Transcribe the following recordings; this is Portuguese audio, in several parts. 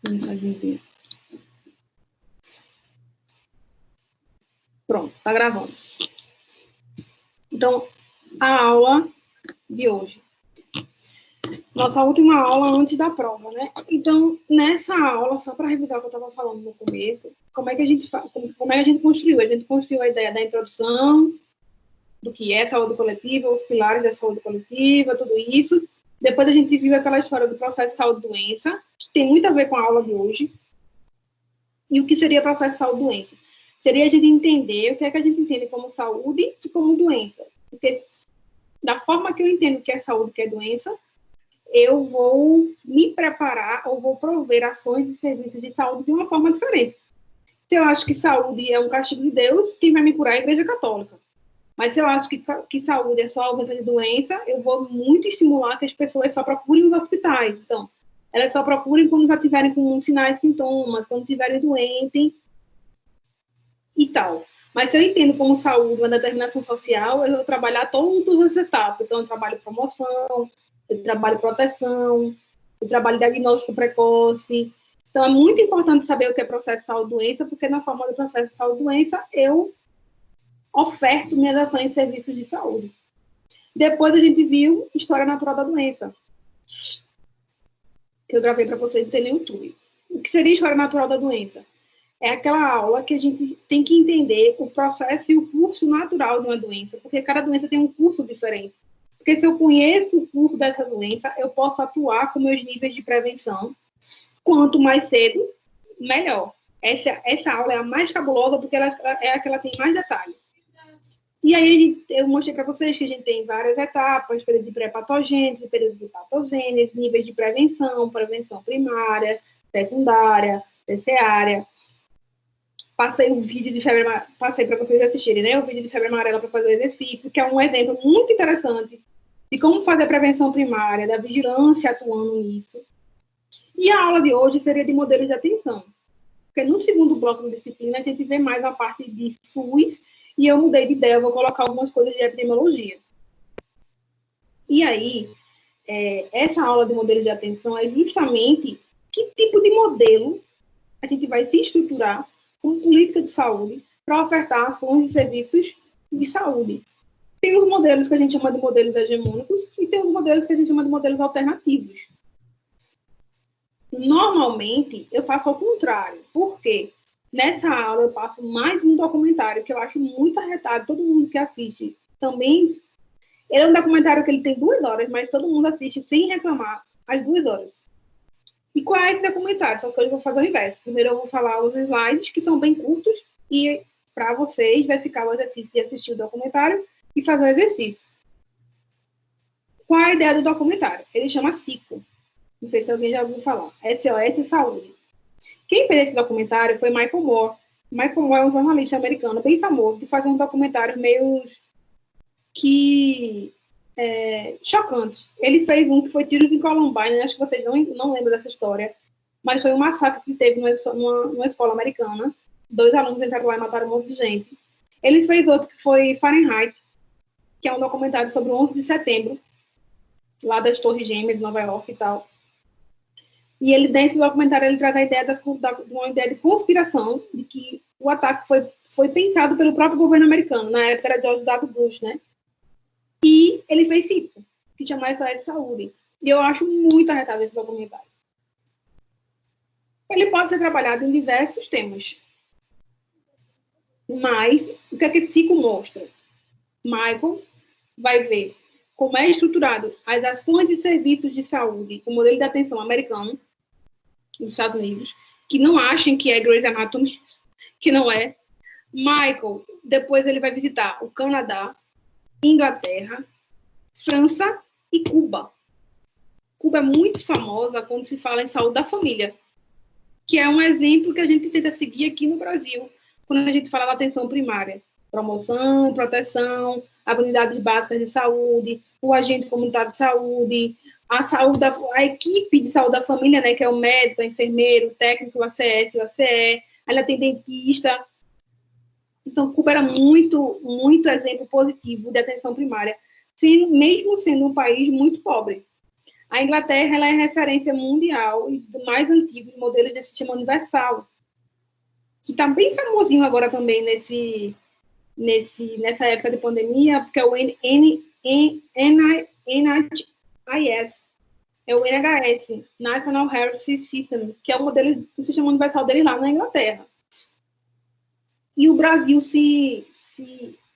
Mensagem envia. Pronto, tá gravando. Então, a aula de hoje. Nossa última aula antes da prova, né? Então, nessa aula, só para revisar o que eu estava falando no começo, como é que a gente construiu? A gente construiu a ideia da introdução, do que é saúde coletiva, os pilares da saúde coletiva, tudo isso. Depois a gente viu aquela história do processo de saúde-doença, que tem muito a ver com a aula de hoje. E o que seria processo de saúde-doença? Seria a gente entender o que é que a gente entende como saúde e como doença. Porque da forma que eu entendo que é saúde e que é doença, eu vou me preparar ou vou prover ações e serviços de saúde de uma forma diferente. Se eu acho que saúde é um castigo de Deus, quem vai me curar é a Igreja Católica. Mas se eu acho que saúde é só ausência de doença, eu vou muito estimular que as pessoas só procurem os hospitais. Então, elas só procurem quando já estiverem com sinais e sintomas, quando estiverem doentes e tal. Mas se eu entendo como saúde uma determinação social, eu vou trabalhar todas as etapas. Então, eu trabalho promoção, eu trabalho proteção, eu trabalho diagnóstico precoce. Então, é muito importante saber o que é processo de saúde-doença, porque na forma do processo de saúde-doença, eu oferto minhas ações e serviços de saúde. Depois a gente viu História Natural da Doença, que eu gravei para vocês no YouTube. O que seria História Natural da Doença? É aquela aula que a gente tem que entender o processo e o curso natural de uma doença, porque cada doença tem um curso diferente. Porque se eu conheço o curso dessa doença, eu posso atuar com meus níveis de prevenção. Quanto mais cedo, melhor. Essa aula é a mais cabulosa, porque ela é a que ela tem mais detalhes. E aí eu mostrei para vocês que a gente tem várias etapas, período de pré-patogênese, período de patogênese, níveis de prevenção, prevenção primária, secundária, terciária. Passei o vídeo de febre amarela, passei para vocês assistirem, né? O vídeo de febre amarela para fazer o exercício, que é um exemplo muito interessante de como fazer a prevenção primária, da vigilância atuando nisso. E a aula de hoje seria de modelos de atenção. Porque no segundo bloco da disciplina, a gente vê mais a parte de SUS, e eu mudei de ideia, eu vou colocar algumas coisas de epidemiologia. E aí, essa aula de modelos de atenção é justamente que tipo de modelo a gente vai se estruturar como política de saúde para ofertar ações e serviços de saúde. Tem os modelos que a gente chama de modelos hegemônicos e tem os modelos que a gente chama de modelos alternativos. Normalmente, eu faço ao contrário. Por quê? Nessa aula, eu passo mais um documentário que eu acho muito arretado. Todo mundo que assiste também... Ele é um documentário que ele tem 2 horas, mas todo mundo assiste sem reclamar as 2 horas. E qual é esse documentário? Só que hoje eu vou fazer o inverso. Primeiro eu vou falar os slides, que são bem curtos, e para vocês vai ficar o exercício de assistir o documentário e fazer o exercício. Qual é a ideia do documentário? Ele chama CICO. Não sei se alguém já ouviu falar. SOS Saúde. Quem fez esse documentário foi Michael Moore. Michael Moore é um jornalista americano bem famoso, que faz um documentário meio que chocante. Ele fez um que foi Tiros em Columbine, acho que vocês não lembram dessa história, mas foi um massacre que teve numa escola americana. 2 alunos entraram lá e mataram um monte de gente. Ele fez outro que foi Fahrenheit, que é um documentário sobre o 11 de setembro, lá das Torres Gêmeas, Nova York e tal. E ele, nesse documentário, ele traz a ideia de uma ideia de conspiração, de que o ataque foi pensado pelo próprio governo americano, na época era George W. Bush, né? E ele fez CIPO, que chama SOS Saúde. E eu acho muito arretado esse documentário. Ele pode ser trabalhado em diversos temas. Mas, o que é que esse CIPO mostra? Michael vai ver como é estruturado as ações e serviços de saúde, o modelo de atenção americano, nos Estados Unidos, que não achem que é Grey's Anatomy, que não é. Michael, depois ele vai visitar o Canadá, Inglaterra, França e Cuba. Cuba é muito famosa quando se fala em saúde da família, que é um exemplo que a gente tenta seguir aqui no Brasil, quando a gente fala da atenção primária. Promoção, proteção, as unidades básicas de saúde, o agente comunitário de saúde, a equipe de saúde da família, né, que é o médico, o enfermeiro, o técnico, o ACS, o ACE, ela tem dentista. Então, Cuba era muito, muito exemplo positivo de atenção primária, mesmo sendo um país muito pobre. A Inglaterra ela é referência mundial e do mais antigo modelo de sistema universal, que está bem famosinho agora também nessa época de pandemia, porque é o NHS, é o NHS, National Health System, que é o modelo do sistema universal dele lá na Inglaterra. E o Brasil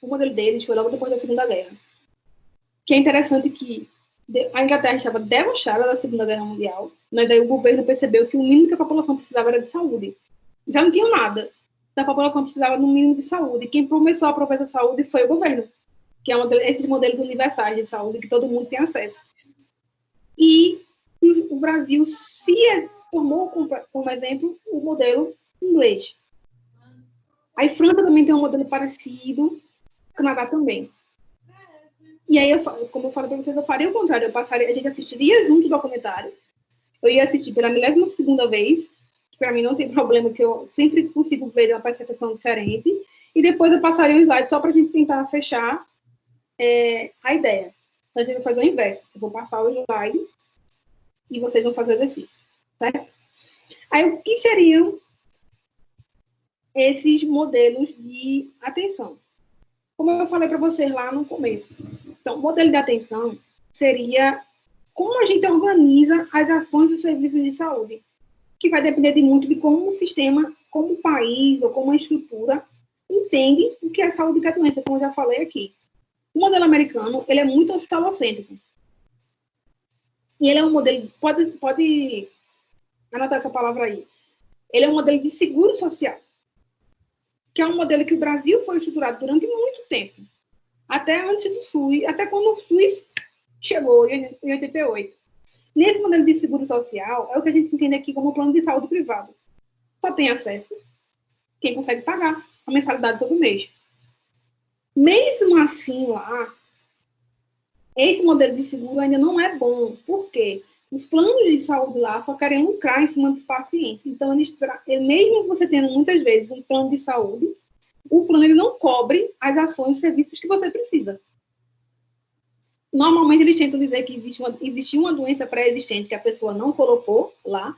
o modelo deles foi logo depois da Segunda Guerra. Que é interessante que a Inglaterra estava debochada da Segunda Guerra Mundial, mas aí o governo percebeu que o mínimo que a população precisava era de saúde. Já não tinha nada. A população precisava do mínimo de saúde. Quem começou a prover essa saúde foi o governo, que é esses modelos universais de saúde que todo mundo tem acesso. E o Brasil se tornou, como exemplo, o modelo inglês. A França também tem um modelo parecido, o Canadá também. E aí, como eu falei para vocês, eu faria o contrário. A gente assistiria junto o documentário. Eu ia assistir pela 12ª vez, que para mim não tem problema, que eu sempre consigo ver uma percepção diferente. E depois eu passaria o slide só para a gente tentar fechar a ideia. Então, a gente vai fazer o inverso. Eu vou passar o slide e vocês vão fazer o exercício, certo? Aí, o que seriam esses modelos de atenção? Como eu falei para vocês lá no começo. Então, o modelo de atenção seria como a gente organiza as ações dos serviços de saúde, que vai depender muito de como o sistema, como o país ou como a estrutura entende o que é saúde e que é doença, como eu já falei aqui. O modelo americano, ele é muito hospitalocêntrico. E ele é um modelo, pode anotar essa palavra aí, ele é um modelo de seguro social, que é um modelo que o Brasil foi estruturado durante muito tempo, até antes do SUS, até quando o SUS chegou em 88. Nesse modelo de seguro social, é o que a gente entende aqui como plano de saúde privado. Só tem acesso quem consegue pagar a mensalidade todo mês. Mesmo assim, lá, esse modelo de seguro ainda não é bom. Por quê? Os planos de saúde lá só querem lucrar em cima dos pacientes. Então, mesmo você tendo muitas vezes um plano de saúde, o plano ele não cobre as ações e serviços que você precisa. Normalmente, eles tentam dizer que existe uma doença pré-existente que a pessoa não colocou lá.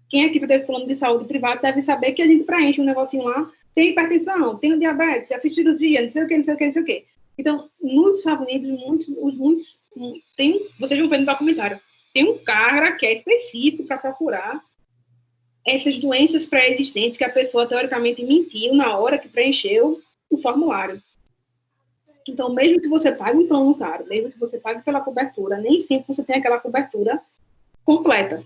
Quem aqui teve plano de saúde privado deve saber que a gente preenche um negocinho lá. Tem hipertensão, tem diabetes, já fiz cirurgia, não sei o que, não sei o que, não sei o que. Então, nos Estados Unidos, vocês vão ver no documentário, tem um cara que é específico para procurar essas doenças pré-existentes que a pessoa, teoricamente, mentiu na hora que preencheu o formulário. Então, mesmo que você pague um plano caro, mesmo que você pague pela cobertura, nem sempre você tem aquela cobertura completa.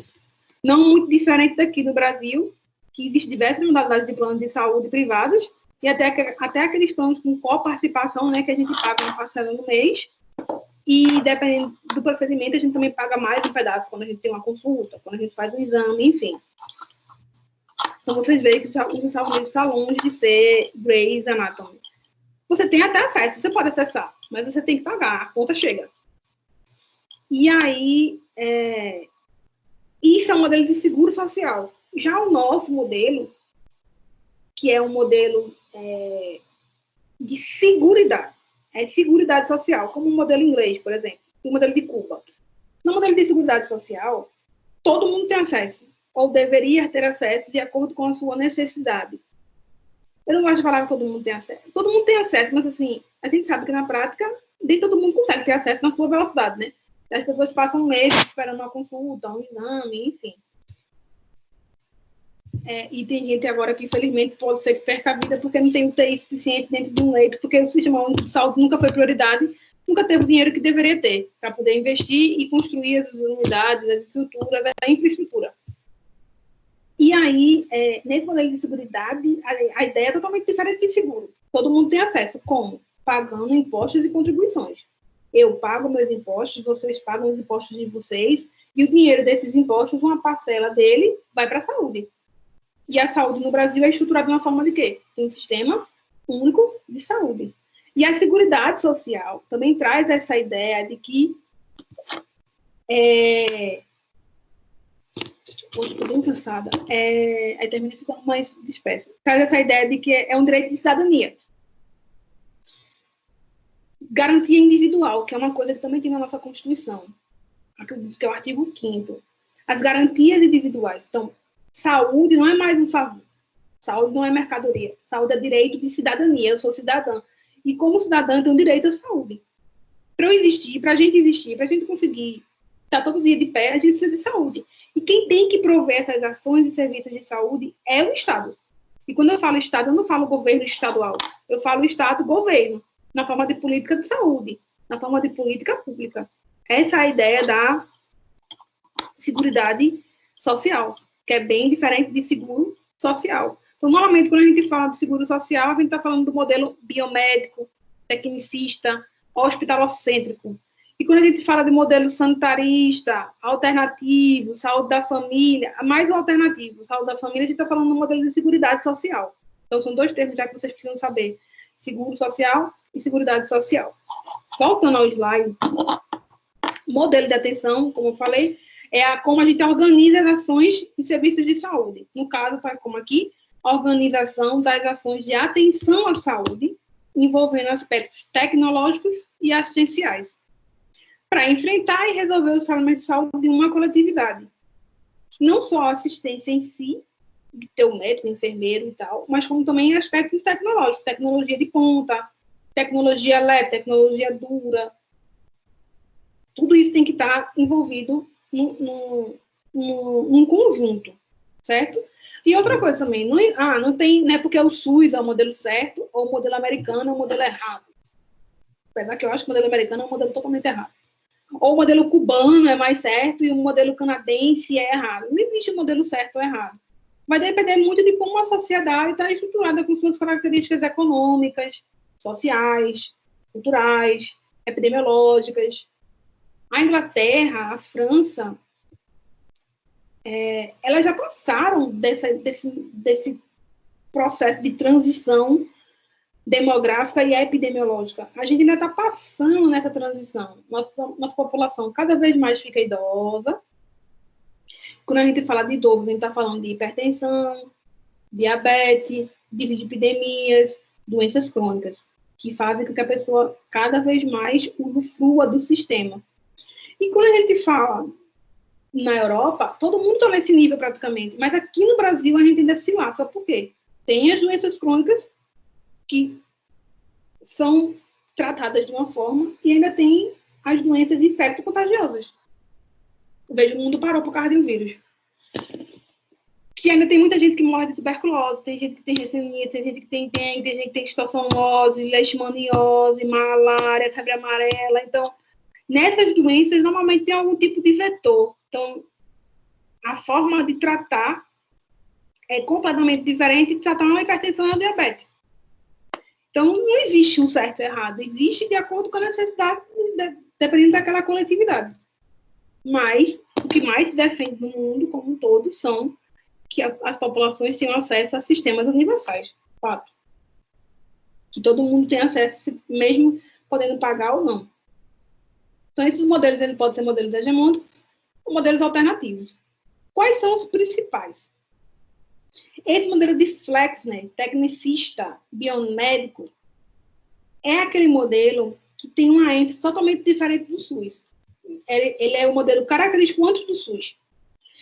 Não muito diferente daqui no Brasil, que existem diversas modalidades de planos de saúde privados, e até aqueles planos com coparticipação, né, que a gente paga uma parcela no mês, e dependendo do procedimento, a gente também paga mais um pedaço, quando a gente tem uma consulta, quando a gente faz um exame, enfim. Então, vocês veem que os Estados Unidos está longe de ser Grey's Anatomy. Você tem até acesso, você pode acessar, mas você tem que pagar, a conta chega. E aí, isso é um modelo de seguro social. Já o nosso modelo, que é um modelo de seguridade, é seguridade social, como o modelo inglês, por exemplo, o modelo de Cuba. No modelo de seguridade social, todo mundo tem acesso, ou deveria ter acesso de acordo com a sua necessidade. Eu não gosto de falar que todo mundo tem acesso. Todo mundo tem acesso, mas assim, a gente sabe que na prática, nem todo mundo consegue ter acesso na sua velocidade, né? As pessoas passam meses esperando uma consulta, um exame, enfim. E tem gente agora que, infelizmente, pode ser que perca a vida porque não tem UTI suficiente dentro de um leito, porque o sistema único de saúde nunca foi prioridade, nunca teve o dinheiro que deveria ter para poder investir e construir as unidades, as estruturas, a infraestrutura. E aí, nesse modelo de seguridade, a ideia é totalmente diferente de seguro. Todo mundo tem acesso. Como? Pagando impostos e contribuições. Eu pago meus impostos, vocês pagam os impostos de vocês, e o dinheiro desses impostos, uma parcela dele, vai para a saúde. E a saúde no Brasil é estruturada de uma forma de quê? Tem um sistema único de saúde. E a Seguridade Social também traz essa ideia de que hoje estou bem cansada, aí termina ficando mais dispersa. Traz essa ideia de que é um direito de cidadania. Garantia individual, que é uma coisa que também tem na nossa Constituição. acredito que é o artigo 5º, as garantias individuais. Então, saúde não é mais um favor. Saúde não é mercadoria. Saúde é direito de cidadania. Eu sou cidadã. E como cidadã, eu tenho direito à saúde. Para eu existir, para a gente conseguir estar todo dia de pé, a gente precisa de saúde. E quem tem que prover essas ações e serviços de saúde é o Estado. E quando eu falo Estado, eu não falo governo estadual. Eu falo Estado-governo, na forma de política de saúde, na forma de política pública. Essa é a ideia da Seguridade Social, que é bem diferente de seguro social. Então, normalmente, quando a gente fala de seguro social, a gente está falando do modelo biomédico, tecnicista, hospitalocêntrico. E quando a gente fala de modelo sanitarista, alternativo, saúde da família, mais o alternativo, saúde da família, a gente está falando do modelo de seguridade social. Então, são dois termos já que vocês precisam saber. Seguro social e seguridade social. Voltando ao slide, modelo de atenção, como eu falei, é como a gente organiza as ações e serviços de saúde. No caso, tá como aqui, organização das ações de atenção à saúde, envolvendo aspectos tecnológicos e assistenciais, para enfrentar e resolver os problemas de saúde de uma coletividade. Não só a assistência em si, de ter o médico, o enfermeiro e tal, mas como também aspectos tecnológicos, tecnologia de ponta, tecnologia leve, tecnologia dura. Tudo isso tem que estar envolvido num conjunto, certo? E outra coisa também, não é porque o SUS é o modelo certo, ou o modelo americano é o modelo errado. Apesar que eu acho que o modelo americano é um modelo totalmente errado. Ou o modelo cubano é mais certo e o modelo canadense é errado. Não existe modelo certo ou errado. Vai depender muito de como a sociedade está estruturada com suas características econômicas, sociais, culturais, epidemiológicas. A Inglaterra, a França, elas já passaram desse processo de transição demográfica e epidemiológica. A gente ainda está passando nessa transição. Nossa população cada vez mais fica idosa. Quando a gente fala de idoso, a gente está falando de hipertensão, diabetes, dislipidemias, doenças crônicas, que fazem com que a pessoa cada vez mais usufrua do sistema. E quando a gente fala na Europa, todo mundo está nesse nível praticamente, mas aqui no Brasil a gente ainda se lasca. Por quê? Tem as doenças crônicas que são tratadas de uma forma e ainda tem as doenças infecto-contagiosas. Eu vejo o mundo parou por causa de um vírus. Que ainda tem muita gente que morre de tuberculose, tem gente que tem ressonância, tem gente que tem dengue, tem gente que tem estossomose, leishmaniose, malária, febre amarela. Então, nessas doenças, normalmente tem algum tipo de vetor. Então, a forma de tratar é completamente diferente de tratar uma hipertensão e uma diabetes. Então, não existe um certo e errado. Existe de acordo com a necessidade, dependendo daquela coletividade. Mas, o que mais se defende no mundo como um todo são que as populações tenham acesso a sistemas universais. Fato. Que todo mundo tem acesso, mesmo podendo pagar ou não. Então, esses modelos, eles podem ser modelos hegemônicos ou modelos alternativos. Quais são os principais? Esse modelo de Flexner, tecnicista, biomédico, é aquele modelo que tem uma ênfase totalmente diferente do SUS. Ele é o modelo característico antes do SUS.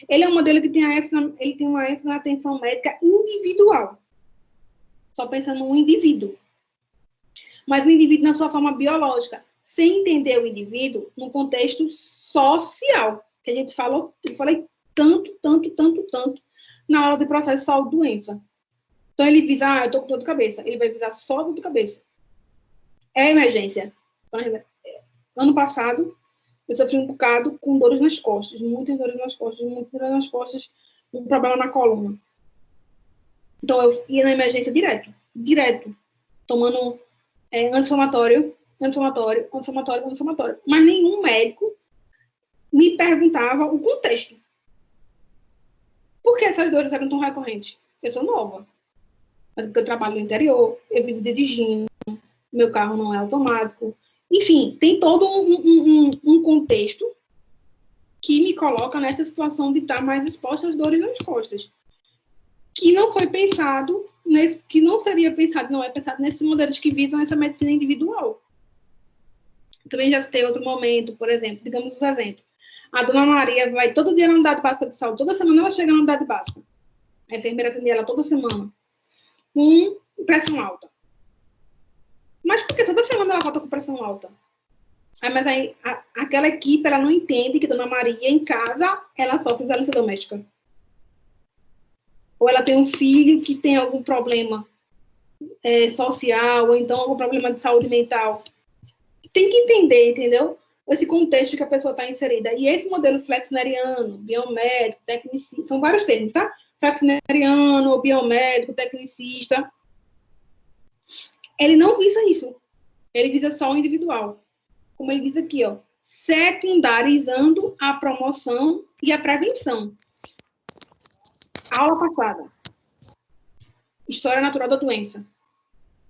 Ele é um modelo que tem uma ênfase na atenção médica individual. Só pensando no indivíduo. Mas o indivíduo na sua forma biológica, sem entender o indivíduo no contexto social, que a gente falou, eu falei tanto, na hora do processo de saúde-doença. Então, ele visa, eu estou com dor de cabeça. Ele vai visar só dor de cabeça. É emergência. Ano passado, eu sofri um bocado com dores nas costas, muitas dores nas costas, um problema na coluna. Então, eu ia na emergência direto, tomando anti-inflamatório. Mas nenhum médico me perguntava o contexto. Por que essas dores eram tão recorrentes? Eu sou nova. Mas porque eu trabalho no interior, eu vivo dirigindo, meu carro não é automático. Enfim, tem todo um contexto que me coloca nessa situação de estar mais exposta às dores nas costas. Que não foi pensado, que não seria pensado, não é pensado nesses modelos que visam essa medicina individual. Também já citei outro momento, por exemplo, digamos um exemplo. A dona Maria vai todo dia na unidade básica de saúde, toda semana ela chega na unidade básica. A enfermeira atende ela toda semana, com pressão alta. Mas por que toda semana ela volta com pressão alta? Mas aí, aquela equipe, ela não entende que Dona Maria, em casa, ela sofre violência doméstica. Ou ela tem um filho que tem algum problema social, ou então algum problema de saúde mental. Tem que entender, entendeu? Esse contexto que a pessoa está inserida. E esse modelo flexneriano, biomédico, tecnicista, são vários termos, tá? Flexneriano, biomédico, tecnicista. Ele não visa isso. Ele visa só o individual. Como ele diz aqui, ó, secundarizando a promoção e a prevenção. Aula passada. História natural da doença.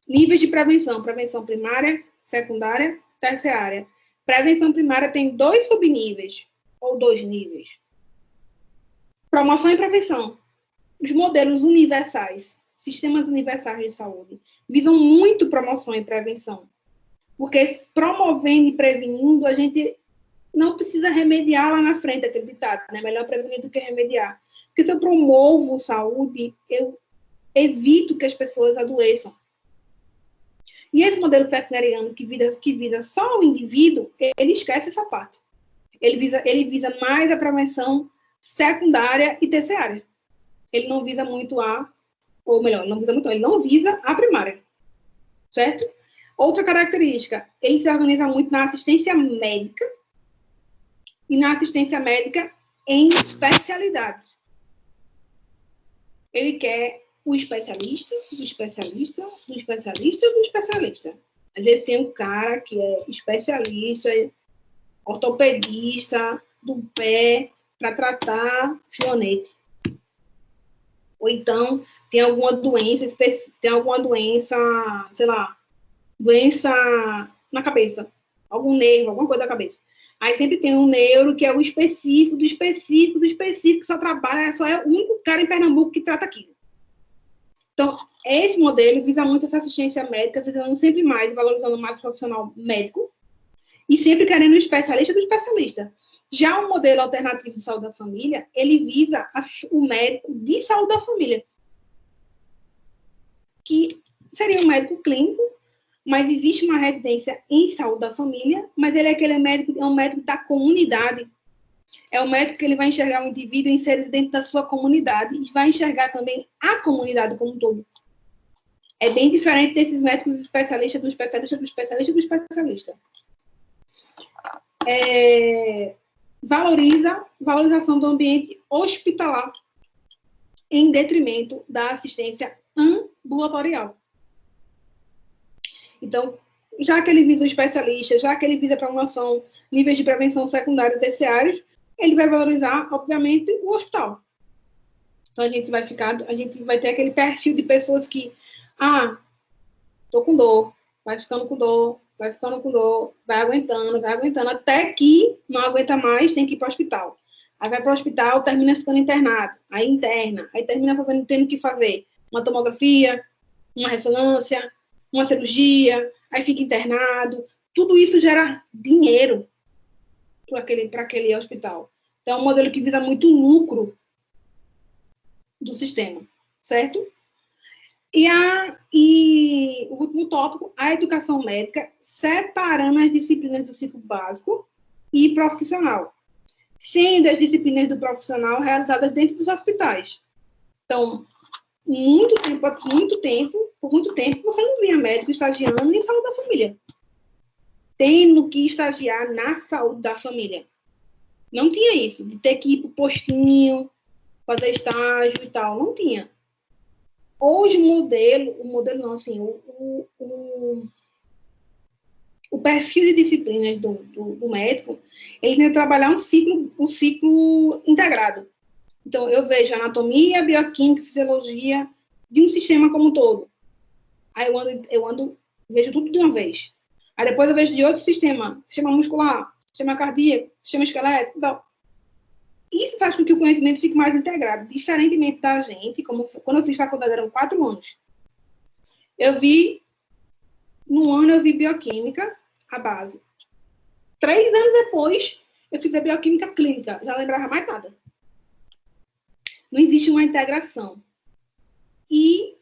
Níveis de prevenção. Prevenção primária, secundária, terciária. Prevenção primária tem 2 subníveis, ou 2 níveis. Promoção e prevenção. Os modelos universais, sistemas universais de saúde, visam muito promoção e prevenção. Porque promovendo e prevenindo, a gente não precisa remediar lá na frente, aquele ditado, né? Melhor prevenir do que remediar. Porque se eu promovo saúde, eu evito que as pessoas adoeçam. E esse modelo flexneriano que visa só o indivíduo, ele esquece essa parte. Ele visa mais a prevenção secundária e terciária. Ele não visa muito ele não visa a primária. Certo? Outra característica, ele se organiza muito na assistência médica e na assistência médica em especialidades. Ele quer o especialista, do especialista, do especialista, do especialista. Às vezes tem um cara que é especialista, ortopedista do pé para tratar joanete. Ou então tem alguma doença, sei lá, doença na cabeça, algum nervo, alguma coisa da cabeça. Aí sempre tem um neuro que é o específico, do específico, do específico, que só trabalha, só é o único cara em Pernambuco que trata aquilo. Então, esse modelo visa muito essa assistência médica, visando sempre mais, valorizando mais o profissional médico, e sempre querendo o especialista do especialista. Já o modelo alternativo de saúde da família, ele visa o médico de saúde da família, que seria um médico clínico, mas existe uma residência em saúde da família, mas ele é um médico da comunidade. É um médico que ele vai enxergar um indivíduo inserido dentro da sua comunidade e vai enxergar também a comunidade como um todo. É bem diferente desses médicos especialistas, do especialista, do especialista, do especialista. Valorização do ambiente hospitalar em detrimento da assistência ambulatorial. Então, já que ele visa o especialista, já que ele visa a promoção, níveis de prevenção secundário e terciários, ele vai valorizar, obviamente, o hospital. Então, a gente vai ter aquele perfil de pessoas que, tô com dor, vai ficando com dor, vai aguentando, até que não aguenta mais, tem que ir para o hospital. Aí vai para o hospital, termina ficando internado, aí interna, aí termina tendo que fazer uma tomografia, uma ressonância, uma cirurgia, aí fica internado. Tudo isso gera dinheiro para aquele hospital. Então, é um modelo que visa muito o lucro do sistema, certo? E o último tópico, a educação médica, separando as disciplinas do ciclo básico e profissional, sendo as disciplinas do profissional realizadas dentro dos hospitais. Então, por muito tempo, você não via médico estagiando em saúde da família, tendo que estagiar na saúde da família. Não tinha isso, de ter que ir para o postinho, fazer estágio e tal, não tinha. Hoje, o perfil de disciplinas do médico, ele tem que trabalhar um ciclo integrado. Então, eu vejo anatomia, bioquímica, fisiologia de um sistema como um todo. Aí vejo tudo de uma vez. Aí depois eu vejo de outro sistema muscular, sistema cardíaco, sistema esquelético, então, isso faz com que o conhecimento fique mais integrado, diferentemente da gente, quando eu fiz faculdade eram 4 anos. No ano eu vi bioquímica, a base. 3 anos depois, eu fui ver bioquímica clínica, já não lembrava mais nada. Não existe uma integração. E,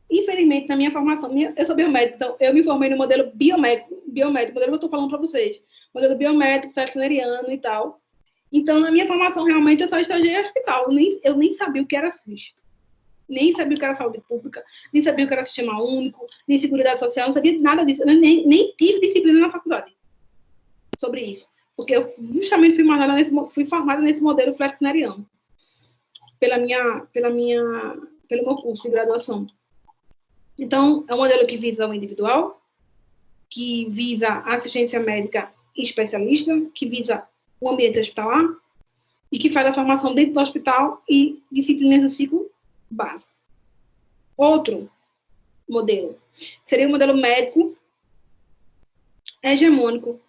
infelizmente, na minha formação, eu sou biomédica, então eu me formei no modelo biomédico, modelo que eu estou falando para vocês, modelo biomédico, flexneriano e tal. Então, na minha formação, realmente, eu só estagiei em hospital. Eu nem sabia o que era SUS. Nem sabia o que era saúde pública, nem sabia o que era sistema único, nem seguridade social, não sabia nada disso. Eu nem tive disciplina na faculdade sobre isso. Porque eu justamente fui formada nesse modelo flexneriano, pelo meu curso de graduação. Então, é um modelo que visa o individual, que visa a assistência médica especialista, que visa o ambiente hospitalar e que faz a formação dentro do hospital e disciplinas do ciclo básico. Outro modelo seria o modelo médico hegemônico,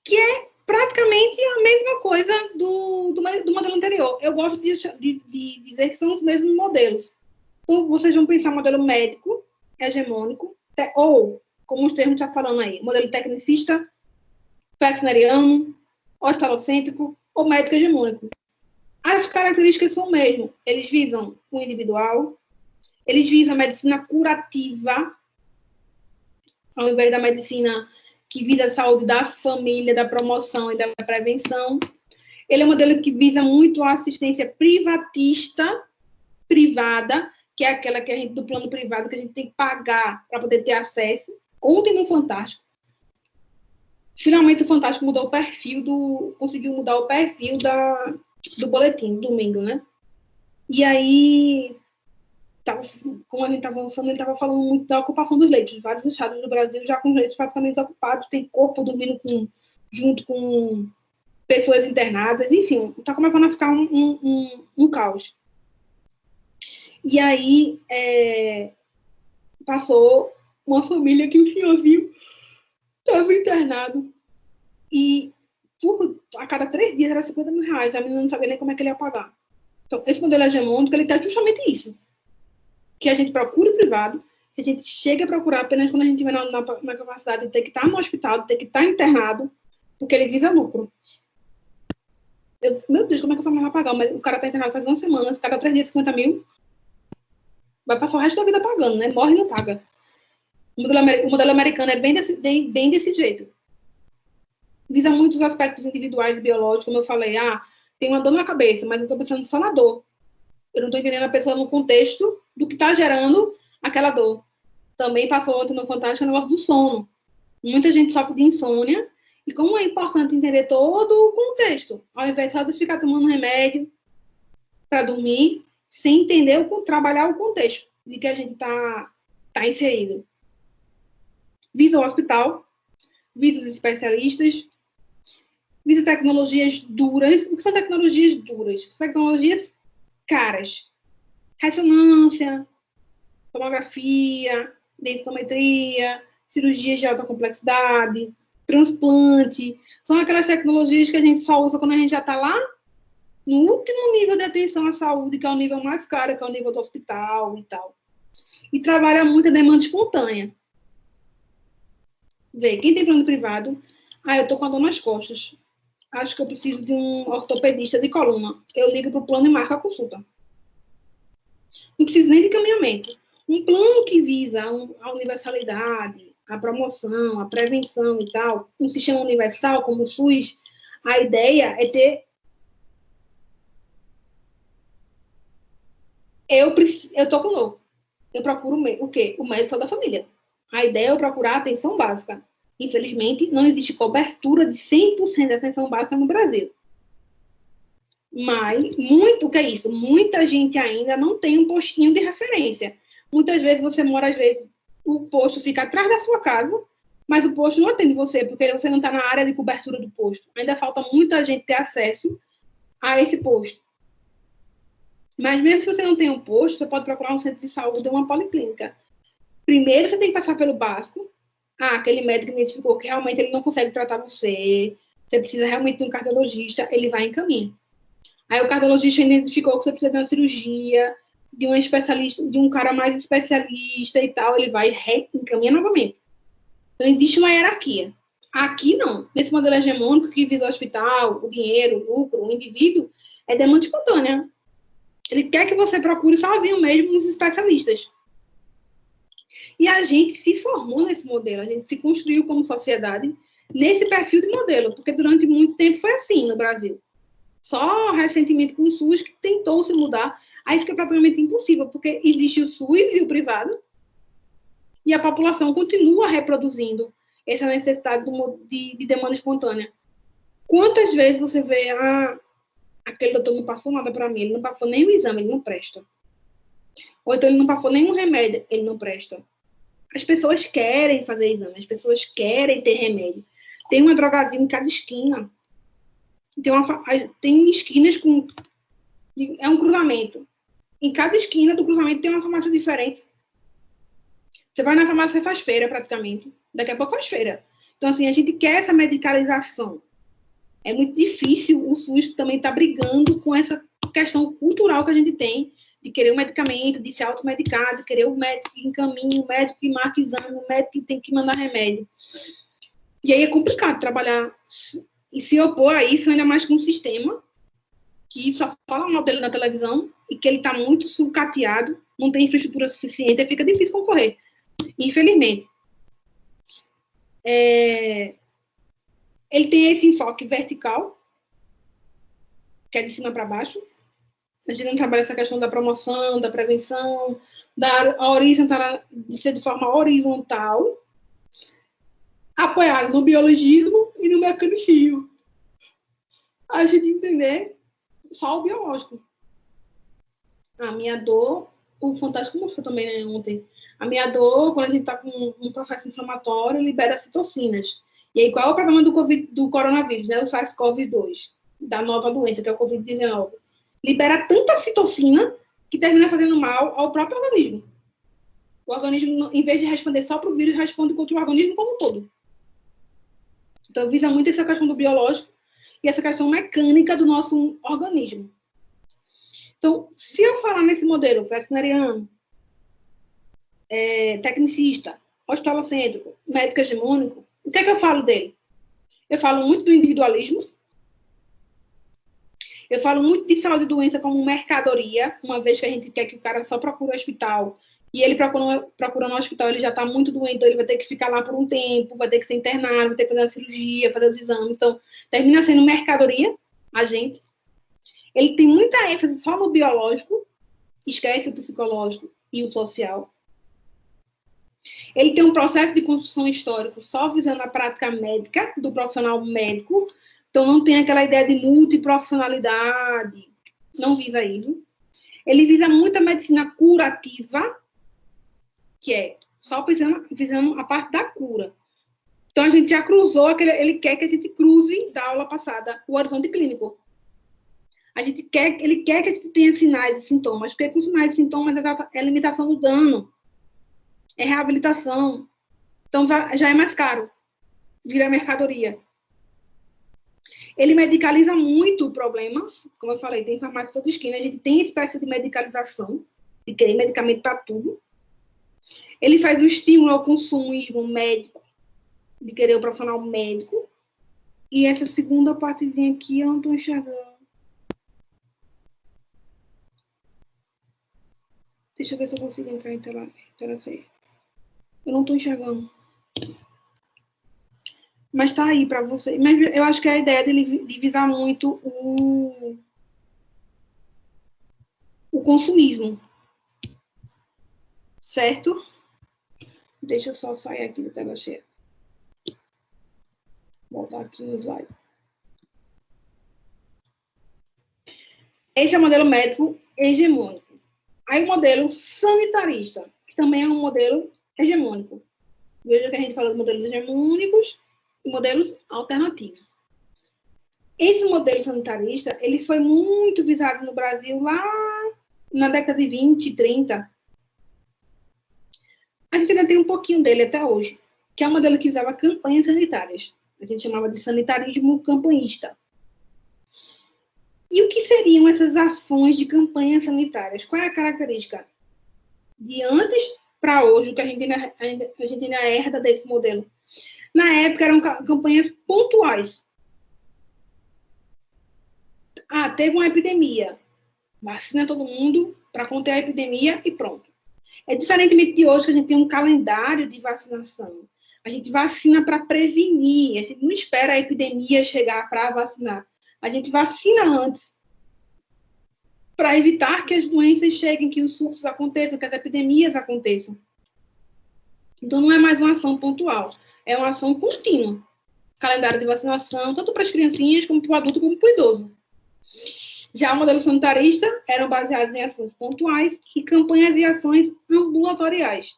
que é praticamente a mesma coisa do modelo anterior. Eu gosto de dizer que são os mesmos modelos. Então, vocês vão pensar modelo médico hegemônico, ou, como os termos estão falando aí, modelo tecnicista, flexneriano, hospitalocêntrico ou médico hegemônico. As características são o mesmo. Eles visam o individual, eles visam a medicina curativa, ao invés da medicina que visa a saúde da família, da promoção e da prevenção. Ele é um modelo que visa muito a assistência privatista, privada, que é aquela que a gente, do plano privado, que a gente tem que pagar para poder ter acesso. Ontem no Fantástico, finalmente o Fantástico conseguiu mudar o perfil do boletim, domingo, né? E aí, como a gente estava avançando, ele estava falando muito da ocupação dos leitos. Vários estados do Brasil já com leitos praticamente ocupados, tem corpo dormindo junto com pessoas internadas, enfim, está começando a ficar um caos. E aí, passou uma família que o senhorzinho estava internado e a cada 3 dias era 50 mil reais, a menina não sabia nem como é que ele ia pagar. Então, esse modelo hegemônico, ele tem justamente isso, que a gente procura o privado, que a gente chega a procurar apenas quando a gente tiver na capacidade de ter que estar no hospital, de ter que estar internado, porque ele visa lucro. Meu Deus, como é que essa mulher vai pagar? O cara está internado faz 1 semana, cada 3 dias 50 mil, vai passar o resto da vida pagando, né? Morre e não paga. O modelo americano é bem desse jeito. Visa muitos aspectos individuais e biológicos, como eu falei, tem uma dor na cabeça, mas eu estou pensando só na dor. Eu não estou entendendo a pessoa no contexto do que está gerando aquela dor. Também passou ontem no Fantástico o negócio do sono. Muita gente sofre de insônia, e como é importante entender todo o contexto, ao invés só de ficar tomando remédio para dormir, sem entender, trabalhar o contexto de que a gente está inserido. Visa o hospital, visa os especialistas, visa tecnologias duras. O que são tecnologias duras? São tecnologias caras. Ressonância, tomografia, densitometria, cirurgias de alta complexidade, transplante. São aquelas tecnologias que a gente só usa quando a gente já está lá no último nível de atenção à saúde, que é o nível mais caro, que é o nível do hospital e tal. E trabalha muito a demanda espontânea. Vê, quem tem plano privado, eu estou com a dor nas costas. Acho que eu preciso de um ortopedista de coluna. Eu ligo para o plano e marco a consulta. Não preciso nem de caminhamento. Um plano que visa a universalidade, a promoção, a prevenção e tal, um sistema universal como o SUS, a ideia é ter... Eu estou com dor. Eu procuro o quê? O médico da família. A ideia é eu procurar atenção básica. Infelizmente, não existe cobertura de 100% de atenção básica no Brasil. Mas, o que é isso? Muita gente ainda não tem um postinho de referência. Muitas vezes você mora, o posto fica atrás da sua casa, mas o posto não atende você, porque você não está na área de cobertura do posto. Ainda falta muita gente ter acesso a esse posto. Mas mesmo se você não tem um posto, você pode procurar um centro de saúde ou uma policlínica. Primeiro, você tem que passar pelo básico. Aquele médico identificou que realmente ele não consegue tratar você precisa realmente de um cardiologista, ele vai encaminhar. Aí o cardiologista identificou que você precisa de uma cirurgia, de um especialista, de um cara mais especialista e tal, ele vai encaminhar novamente. Então, existe uma hierarquia. Aqui, não. Nesse modelo hegemônico que visa o hospital, o dinheiro, o lucro, o indivíduo, é demanda espontânea. Ele quer que você procure sozinho mesmo os especialistas. E a gente se formou nesse modelo, a gente se construiu como sociedade nesse perfil de modelo, porque durante muito tempo foi assim no Brasil. Só recentemente com o SUS que tentou se mudar, aí fica praticamente impossível, porque existe o SUS e o privado, e a população continua reproduzindo essa necessidade de demanda espontânea. Quantas vezes você vê, aquele doutor não passou nada para mim, ele não passou nem o exame, ele não presta. Ou então ele não passou nenhum remédio, ele não presta. As pessoas querem fazer exame, as pessoas querem ter remédio. Tem uma drogazinha em cada esquina. Tem esquinas com... É um cruzamento. Em cada esquina do cruzamento tem uma farmácia diferente. Você vai na farmácia, você faz feira praticamente. Daqui a pouco faz feira. Então, assim, a gente quer essa medicalização. É muito difícil, o SUS também está brigando com essa questão cultural que a gente tem, de querer o medicamento, de se automedicar, de querer o médico que encaminhe, o médico que marca exame, o médico que tem que mandar remédio. E aí é complicado trabalhar e se opor a isso, ainda mais com um sistema que só fala mal dele na televisão e que ele está muito sucateado, não tem infraestrutura suficiente, e fica difícil concorrer. Infelizmente. Ele tem esse enfoque vertical, que é de cima para baixo. A gente não trabalha essa questão da promoção, da prevenção, a horizontal, de ser de forma horizontal, apoiado no biologismo e no mecanicismo. A gente entender só o biológico. A minha dor, o Fantástico mostrou também, né, ontem. A minha dor, quando a gente está com um processo inflamatório, libera citocinas. E é igual o problema do coronavírus, né, o SARS-CoV-2, da nova doença, que é o Covid-19. Libera tanta citocina que termina fazendo mal ao próprio organismo. O organismo, em vez de responder só para o vírus, responde contra o organismo como um todo. Então, visa muito essa questão do biológico e essa questão mecânica do nosso organismo. Então, se eu falar nesse modelo veterinariano, tecnicista, hospitalocêntrico, médico hegemônico, o que é que eu falo dele? Eu falo muito do individualismo, eu falo muito de saúde e doença como mercadoria, uma vez que a gente quer que o cara só procure o hospital, e ele procura no hospital, ele já está muito doente, então ele vai ter que ficar lá por um tempo, vai ter que ser internado, vai ter que fazer uma cirurgia, fazer os exames. Então, termina sendo mercadoria, a gente. Ele tem muita ênfase só no biológico, esquece o psicológico e o social. Ele tem um processo de construção histórico só visando a prática médica do profissional médico, então não tem aquela ideia de multiprofissionalidade, não visa isso. Ele visa muito a medicina curativa, que é só visando a parte da cura. Então a gente já cruzou, ele quer que a gente cruze da aula passada o horizonte clínico. Ele quer que a gente tenha sinais e sintomas, porque com sinais e sintomas é a limitação do dano, é reabilitação. Então já é mais caro, vira mercadoria. Ele medicaliza muito o problema, como eu falei, tem farmácia toda esquina, a gente tem espécie de medicalização, de querer medicamento para tudo. Ele faz o estímulo ao consumismo médico, de querer o profissional médico. E essa segunda partezinha aqui eu não estou enxergando. Deixa eu ver se eu consigo entrar em tela cheia. Eu não estou enxergando. Mas tá aí para você. Mas eu acho que a ideia dele de visar muito o consumismo. Certo? Deixa eu só sair aqui da tela cheia. Voltar aqui no slide. Esse é o modelo médico hegemônico. Aí o modelo sanitarista, que também é um modelo hegemônico. Veja que a gente fala de modelos hegemônicos e modelos alternativos. Esse modelo sanitarista, ele foi muito visado no Brasil lá na década de 20, 30. A gente ainda tem um pouquinho dele até hoje, que é um modelo que usava campanhas sanitárias. A gente chamava de sanitarismo campanhista. E o que seriam essas ações de campanhas sanitárias? Qual é a característica? De antes para hoje, o que a gente ainda herda desse modelo? Na época, eram campanhas pontuais. Ah, teve uma epidemia. Vacina todo mundo para conter a epidemia e pronto. É diferentemente de hoje, que a gente tem um calendário de vacinação. A gente vacina para prevenir. A gente não espera a epidemia chegar para vacinar. A gente vacina antes para evitar que as doenças cheguem, que os surtos aconteçam, que as epidemias aconteçam. Então, não é mais uma ação pontual. É uma ação contínua. Calendário de vacinação, tanto para as criancinhas, como para o adulto, como para o idoso. Já o modelo sanitarista eram baseados em ações pontuais e campanhas e ações ambulatoriais.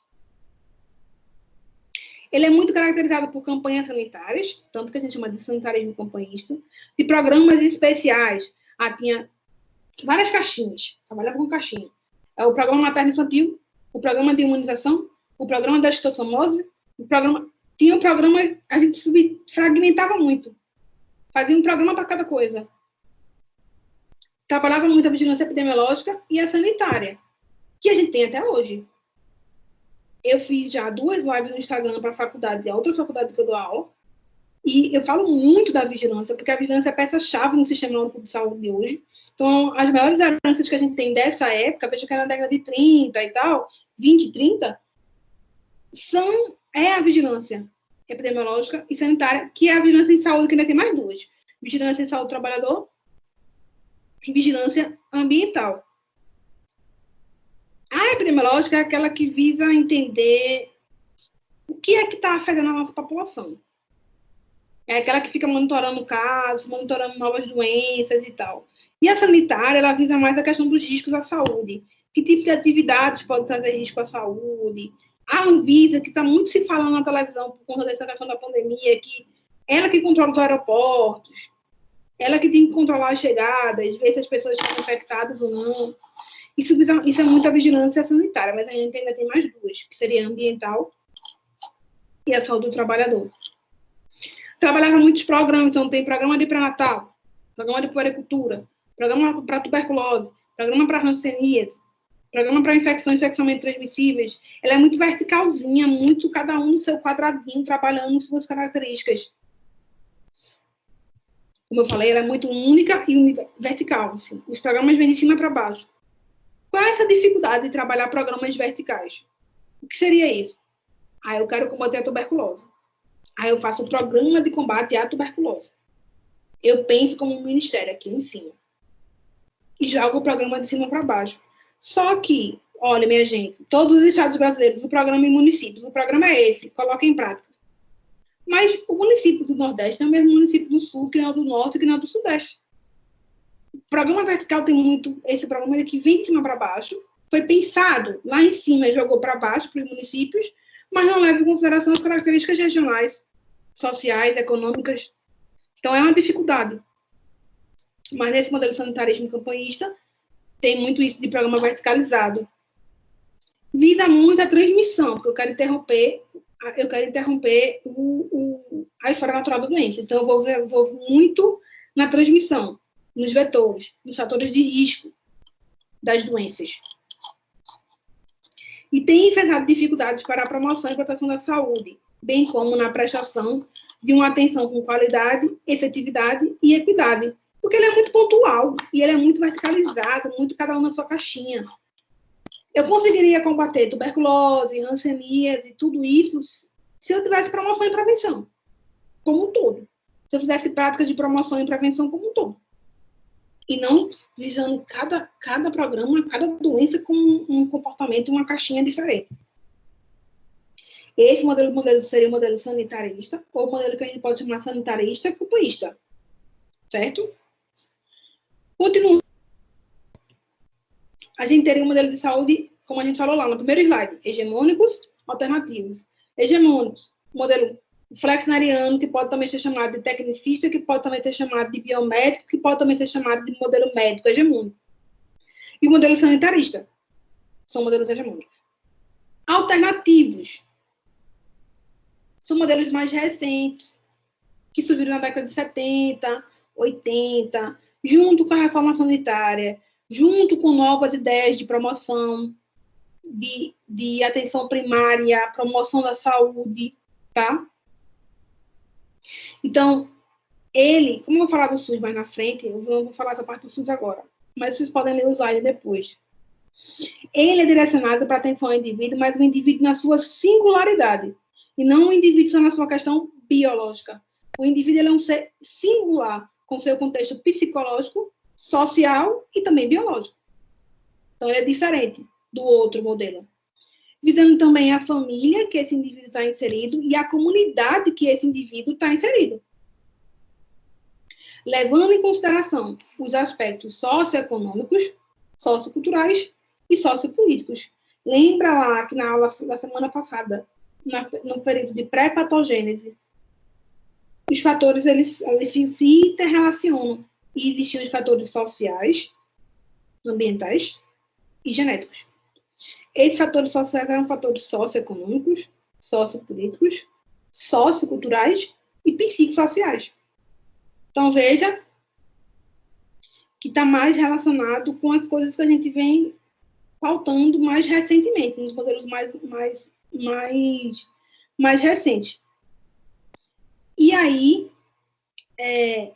Ele é muito caracterizado por campanhas sanitárias, tanto que a gente chama de sanitarismo campanhista, de programas especiais. Tinha várias caixinhas, trabalhava com caixinha. É o programa materno-infantil, o programa de imunização, o programa da citosomose, tinha um programa, a gente fragmentava muito. Fazia um programa para cada coisa. Trabalhava muito a vigilância epidemiológica e a sanitária, que a gente tem até hoje. Eu fiz já 2 lives no Instagram para a faculdade, a outra faculdade que eu dou aula, e eu falo muito da vigilância, porque a vigilância é peça-chave no Sistema Único de Saúde de hoje. Então, as maiores heranças que a gente tem dessa época, veja que era na década de 30 e tal, 20, 30, é a vigilância epidemiológica e sanitária, que é a vigilância em saúde, que ainda tem mais 2. Vigilância em saúde do trabalhador e vigilância ambiental. A epidemiológica é aquela que visa entender o que é que está afetando a nossa população. É aquela que fica monitorando casos, monitorando novas doenças e tal. E a sanitária, ela visa mais a questão dos riscos à saúde. Que tipo de atividades podem trazer risco à saúde? A Anvisa, que está muito se falando na televisão por conta dessa questão da pandemia, que ela que controla os aeroportos, ela que tem que controlar as chegadas, ver se as pessoas estão infectadas ou não. Isso é muita vigilância sanitária, mas a gente ainda tem mais 2, que seria a ambiental e a saúde do trabalhador. Trabalhava muitos programas, então tem programa de pré-natal, programa de puericultura, programa para tuberculose, programa para hanseníase, programa para infecções sexualmente transmissíveis. Ela é muito verticalzinha, muito cada um no seu quadradinho, trabalhando suas características. Como eu falei, ela é muito única e vertical. Assim. Os programas vêm de cima para baixo. Qual é essa dificuldade de trabalhar programas verticais? O que seria isso? Eu quero combater a tuberculose. Eu faço o programa de combate à tuberculose. Eu penso como um ministério aqui em cima. E jogo o programa de cima para baixo. Só que, olha, minha gente, todos os estados brasileiros, o programa em municípios, o programa é esse, coloca em prática. Mas o município do Nordeste é o mesmo município do Sul, que não é do Norte, que não é do Sudeste. O programa vertical tem muito, esse programa que vem de cima para baixo, foi pensado lá em cima e jogou para baixo para os municípios, mas não leva em consideração as características regionais, sociais, econômicas. Então, é uma dificuldade. Mas nesse modelo sanitarismo campanhista, tem muito isso de programa verticalizado. Visa muito a transmissão, porque eu quero interromper a história natural da doença. Então, eu vou muito na transmissão, nos vetores, nos fatores de risco das doenças. E tem enfrentado dificuldades para a promoção e proteção da saúde, bem como na prestação de uma atenção com qualidade, efetividade e equidade. Porque ele é muito pontual e ele é muito verticalizado, muito cada um na sua caixinha. Eu conseguiria combater tuberculose, hanseníase, tudo isso, se eu tivesse promoção e prevenção, como um todo. Se eu fizesse práticas de promoção e prevenção como um todo. E não visando cada programa, cada doença com um comportamento, uma caixinha diferente. Esse modelo seria o modelo sanitarista, ou o modelo que a gente pode chamar sanitarista campanhista. Certo? Continuando. A gente teria um modelo de saúde, como a gente falou lá no primeiro slide, hegemônicos, alternativos. Hegemônicos, modelo flexneriano, que pode também ser chamado de tecnicista, que pode também ser chamado de biomédico, que pode também ser chamado de modelo médico hegemônico. E o modelo sanitarista são modelos hegemônicos. Alternativos são modelos mais recentes, que surgiram na década de 70, 80, junto com a reforma sanitária, junto com novas ideias de promoção, de atenção primária, promoção da saúde, tá? Então, ele, como eu vou falar do SUS mais na frente, eu não vou falar essa parte do SUS agora, mas vocês podem usar ele depois. Ele é direcionado para atenção ao indivíduo, mas o indivíduo na sua singularidade, e não o indivíduo só na sua questão biológica. O indivíduo ele é um ser singular, com seu contexto psicológico, social e também biológico. Então, ele é diferente do outro modelo. Visando também a família que esse indivíduo está inserido e a comunidade que esse indivíduo está inserido. Levando em consideração os aspectos socioeconômicos, socioculturais e sociopolíticos. Lembra lá que na aula da semana passada, no período de pré-patogênese, os fatores eles se interrelacionam e existem os fatores sociais, ambientais e genéticos. Esses fatores sociais eram fatores socioeconômicos, sociopolíticos, socioculturais e psicossociais. Então, veja que está mais relacionado com as coisas que a gente vem pautando mais recentemente, nos modelos mais recentes. E aí,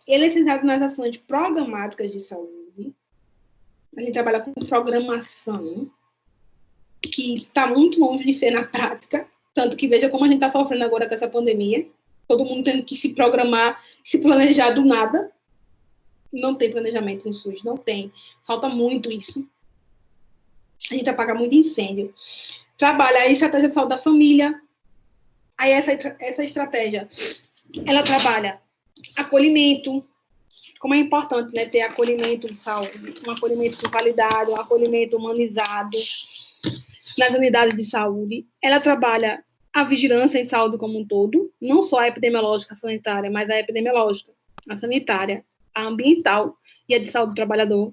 ele é centrado nas ações programáticas de saúde. A gente trabalha com programação, que está muito longe de ser na prática, tanto que veja como a gente está sofrendo agora com essa pandemia, todo mundo tendo que se programar, se planejar do nada. Não tem planejamento no SUS, não tem. Falta muito isso. A gente apaga muito incêndio. Trabalha a estratégia de saúde da família. Aí essa estratégia, ela trabalha acolhimento, como é importante, né, ter acolhimento de saúde, um acolhimento com qualidade, um acolhimento humanizado nas unidades de saúde. Ela trabalha a vigilância em saúde como um todo, não só a epidemiológica, a sanitária, mas a epidemiológica, a sanitária, a ambiental e a de saúde do trabalhador.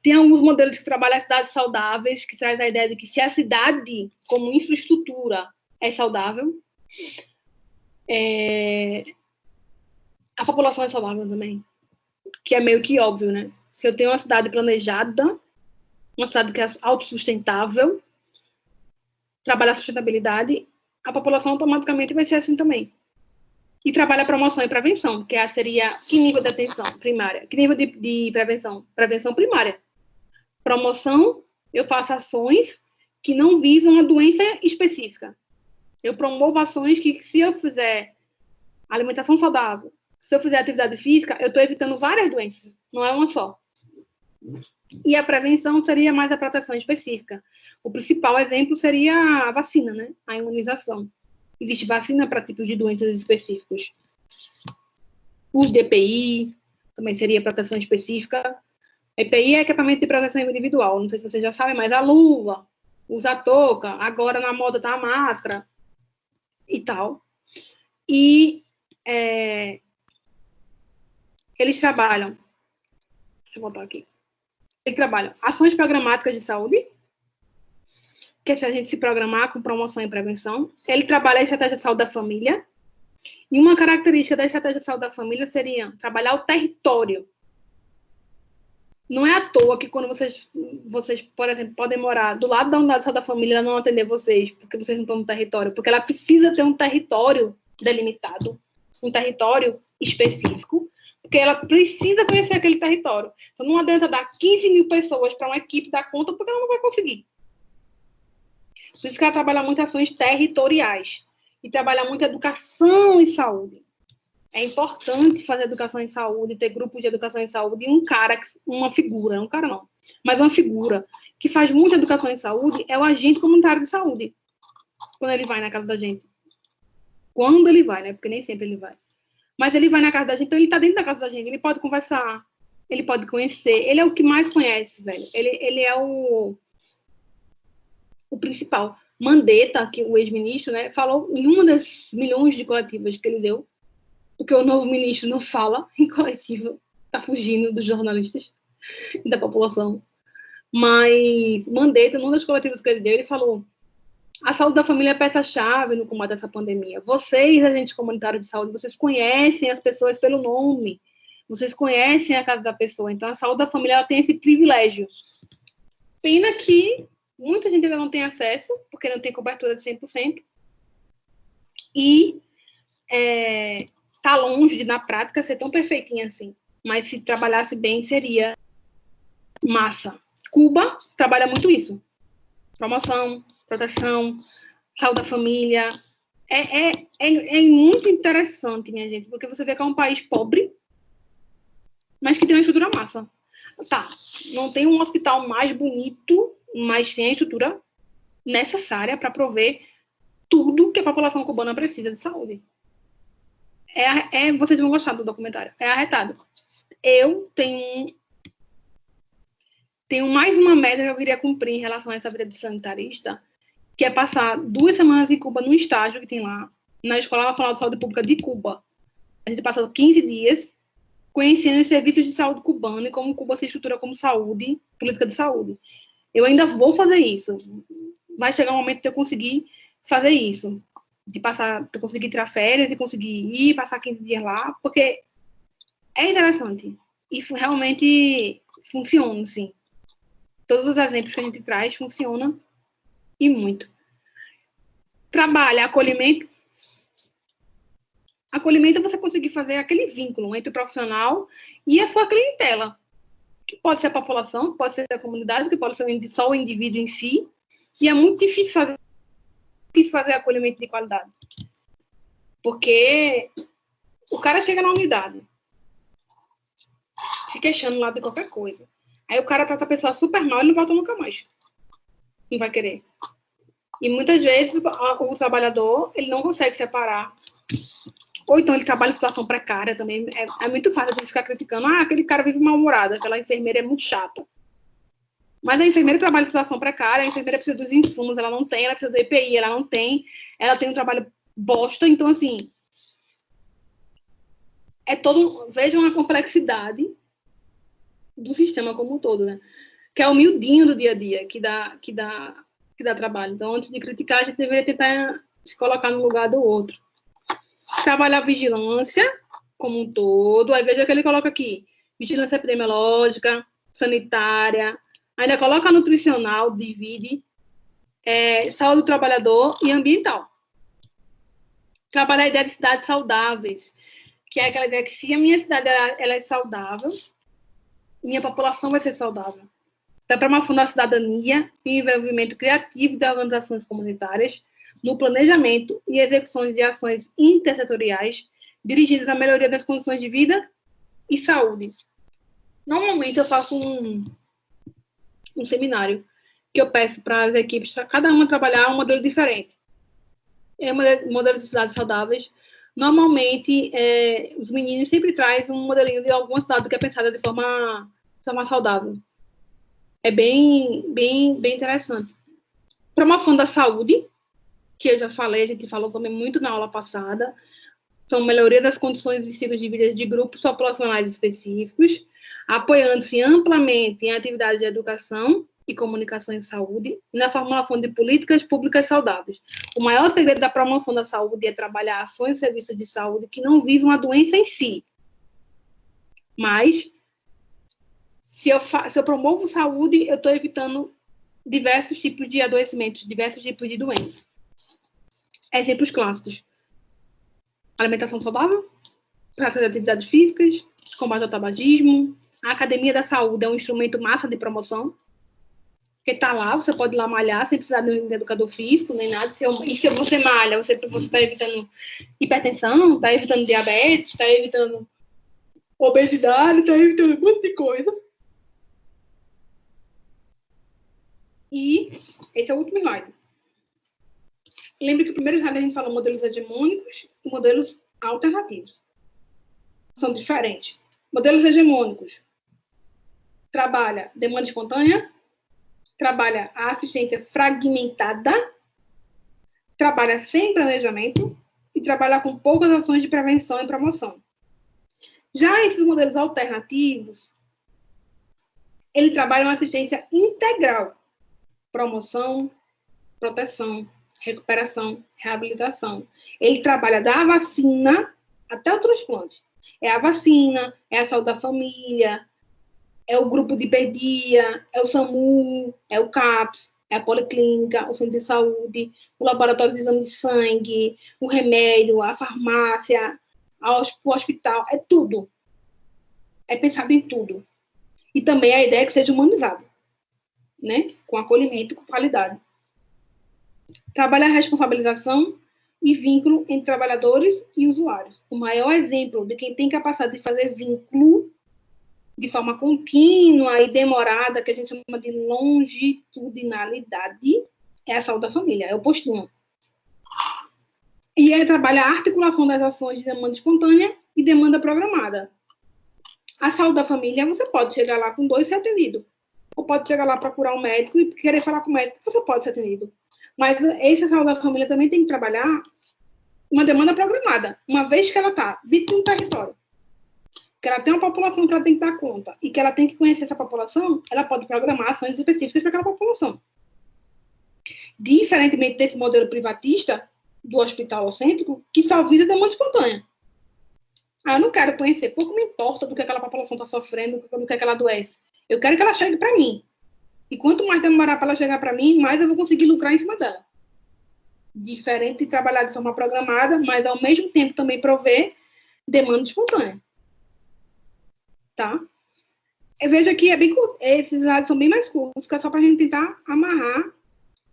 Tem alguns modelos que trabalham as cidades saudáveis, que traz a ideia de que se a cidade, como infraestrutura, é saudável, a população é saudável também, que é meio que óbvio, né? Se eu tenho uma cidade planejada, uma cidade que é autossustentável, trabalha a sustentabilidade, a população automaticamente vai ser assim também. E trabalha promoção e prevenção, que seria que nível de atenção primária? Que nível de prevenção? Prevenção primária. Promoção, eu faço ações que não visam uma doença específica. Eu promovo ações que, se eu fizer alimentação saudável, se eu fizer atividade física, eu estou evitando várias doenças, não é uma só. E a prevenção seria mais a proteção específica. O principal exemplo seria a vacina, né? A imunização. Existe vacina para tipos de doenças específicos. Os DPI também seria proteção específica. EPI é equipamento de proteção individual. Não sei se vocês já sabem, mas a luva, usa a touca, agora na moda tá a máscara e tal. E eles trabalham... Deixa eu botar aqui. Eles trabalham ações programáticas de saúde, que é se a gente se programar com promoção e prevenção. Ele trabalha a estratégia de saúde da família. E uma característica da estratégia de saúde da família seria trabalhar o território. Não é à toa que quando vocês, por exemplo, podem morar do lado da unidade de saúde da família, ela não atender vocês, porque vocês não estão no território. Porque ela precisa ter um território delimitado, um território específico, porque ela precisa conhecer aquele território. Então, não adianta dar 15 mil pessoas para uma equipe dar conta, porque ela não vai conseguir. Por isso que ela trabalha muito ações territoriais e trabalha muito educação em saúde. É importante fazer educação em saúde, ter grupos de educação em saúde, e uma figura, não um cara não, mas uma figura que faz muita educação em saúde é o agente comunitário de saúde, quando ele vai na casa da gente. Quando ele vai, né? Porque nem sempre ele vai. Mas ele vai na casa da gente, então ele está dentro da casa da gente, ele pode conversar, ele pode conhecer, ele é o que mais conhece, velho. Ele é o principal. Mandetta, que o ex-ministro, né, falou em uma das milhões de coletivas que ele deu, porque o novo ministro não fala em coletiva, está fugindo dos jornalistas e da população. Mas Mandetta, numa das coletivas que ele deu, ele falou: a saúde da família é peça-chave no combate a essa pandemia. Vocês, agentes comunitários de saúde, vocês conhecem as pessoas pelo nome, vocês conhecem a casa da pessoa, então a saúde da família ela tem esse privilégio. Pena que muita gente ainda não tem acesso, porque não tem cobertura de 100%, e tá longe de, na prática, ser tão perfeitinha assim. Mas se trabalhasse bem, seria massa. Cuba trabalha muito isso. Promoção, proteção, saúde da família. É muito interessante, minha gente, porque você vê que é um país pobre, mas que tem uma estrutura massa. Tá, não tem um hospital mais bonito, mas tem a estrutura necessária para prover tudo que a população cubana precisa de saúde. Vocês vão gostar do documentário. É arretado. Eu tenho mais uma meta que eu queria cumprir em relação a essa vida de sanitarista, que é passar 2 semanas em Cuba no estágio que tem lá, na Escola Nacional de Saúde Pública de Cuba. A gente passou 15 dias conhecendo os serviços de saúde cubano e como Cuba se estrutura como saúde, política de saúde. Eu ainda vou fazer isso. Vai chegar um momento de eu conseguir fazer isso. De conseguir tirar férias e conseguir ir, passar 15 dias lá, porque é interessante. E realmente funciona, sim. Todos os exemplos que a gente traz funcionam e muito. Trabalha acolhimento. Acolhimento é você conseguir fazer aquele vínculo entre o profissional e a sua clientela, que pode ser a população, pode ser a comunidade, que pode ser só o indivíduo em si, e é muito difícil fazer acolhimento de qualidade. Porque o cara chega na unidade se queixando lá de qualquer coisa. Aí o cara trata a pessoa super mal e não volta nunca mais. Não vai querer. E muitas vezes o trabalhador, ele não consegue separar. Ou então ele trabalha em situação precária também. É muito fácil a gente ficar criticando. Aquele cara vive mal-humorado, aquela enfermeira é muito chata. Mas a enfermeira trabalha em situação precária, a enfermeira precisa dos insumos, ela não tem, ela precisa do EPI, ela não tem, ela tem um trabalho bosta. Então, assim, vejam a complexidade do sistema como um todo, né? Que é o miudinho do dia a dia, que dá trabalho. Então, antes de criticar, a gente deveria tentar se colocar no lugar do outro. Trabalhar a vigilância como um todo. Aí veja que ele coloca aqui: vigilância epidemiológica, sanitária, ainda coloca nutricional, divide, saúde do trabalhador e ambiental. Trabalhar a ideia de cidades saudáveis, que é aquela ideia que se a minha cidade ela é saudável, minha população vai ser saudável. Então, para uma fundação da cidadania e envolvimento criativo de organizações comunitárias no planejamento e execução de ações intersetoriais dirigidas à melhoria das condições de vida e saúde. Normalmente, eu faço um seminário que eu peço para as equipes, cada uma trabalhar um modelo diferente. Modelo de cidades saudáveis. Normalmente, os meninos sempre trazem um modelinho de alguma cidade que é pensada de forma saudável. É bem interessante. Promoção da saúde, que eu já falei, a gente falou também muito na aula passada, são melhoria das condições e estilos de vida de grupos populacionais específicos, apoiando-se amplamente em atividades de educação e comunicação em saúde e na formulação de políticas públicas saudáveis. O maior segredo da promoção da saúde é trabalhar ações e serviços de saúde que não visam a doença em si, mas se eu promovo saúde, eu estou evitando diversos tipos de adoecimentos, diversos tipos de doenças. Exemplos clássicos: alimentação saudável, prática de atividades físicas, combate ao tabagismo. A academia da saúde é um instrumento massa de promoção, porque está lá, você pode ir lá malhar sem precisar de um educador físico, nem nada. E se você malha, você está evitando hipertensão, está evitando diabetes, está evitando obesidade, está evitando um monte de coisa. E esse é o último slide. Lembre que o primeiro slide a gente falou modelos hegemônicos e modelos alternativos. São diferentes. Modelos hegemônicos trabalha demanda espontânea, trabalha a assistência fragmentada, trabalha sem planejamento e trabalha com poucas ações de prevenção e promoção. Já esses modelos alternativos, ele trabalha uma assistência integral: promoção, proteção, recuperação, reabilitação. Ele trabalha da vacina até o transplante. É a vacina, é a saúde da família, é o grupo de pedia, é o SAMU, é o CAPS. É a policlínica, o centro de saúde, o laboratório de exame de sangue, o remédio, a farmácia, o hospital, é tudo. É pensado em tudo. E também a ideia é que seja humanizado, né? Com acolhimento, com qualidade. Trabalha a responsabilização e vínculo entre trabalhadores e usuários. O maior exemplo de quem tem capacidade de fazer vínculo de forma contínua e demorada, que a gente chama de longitudinalidade, é a saúde da família, é o postinho. E ele trabalha a articulação das ações de demanda espontânea e demanda programada. A saúde da família, você pode chegar lá com 2 e ser atendido. Ou pode chegar lá procurar um médico e querer falar com o médico, você pode ser atendido. Mas essa saúde da família também tem que trabalhar uma demanda programada, uma vez que ela está dentro de um território, que ela tem uma população que ela tem que dar conta e que ela tem que conhecer essa população, ela pode programar ações específicas para aquela população. Diferentemente desse modelo privatista do hospital cêntrico, que só visa demanda espontânea. Eu não quero conhecer, pouco me importa do que aquela população está sofrendo, do que ela adoece. Eu quero que ela chegue para mim. E quanto mais demorar para ela chegar para mim, mais eu vou conseguir lucrar em cima dela. Diferente de trabalhar de forma programada, mas ao mesmo tempo também prover demanda espontânea. Tá? Eu vejo aqui, esses lados são bem mais curtos, que é só para a gente tentar amarrar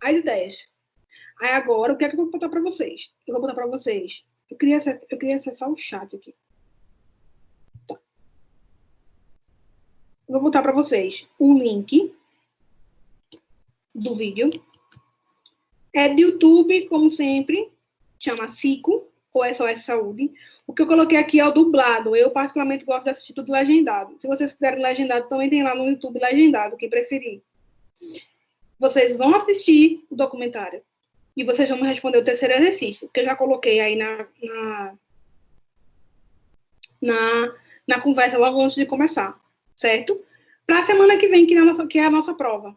as ideias. Aí agora, o que é que eu vou botar para vocês? Eu vou botar para vocês. Eu queria acessar o chat aqui. Tá. Eu vou botar para vocês um link do vídeo. É do YouTube, como sempre, chama Cico, ou SOS Saúde. O que eu coloquei aqui é o dublado. Eu, particularmente, gosto de assistir tudo legendado. Se vocês quiserem legendado, também tem lá no YouTube legendado, quem preferir. Vocês vão assistir o documentário e vocês vão me responder o terceiro exercício, que eu já coloquei aí na conversa logo antes de começar, certo? Para a semana que vem, que é a nossa prova.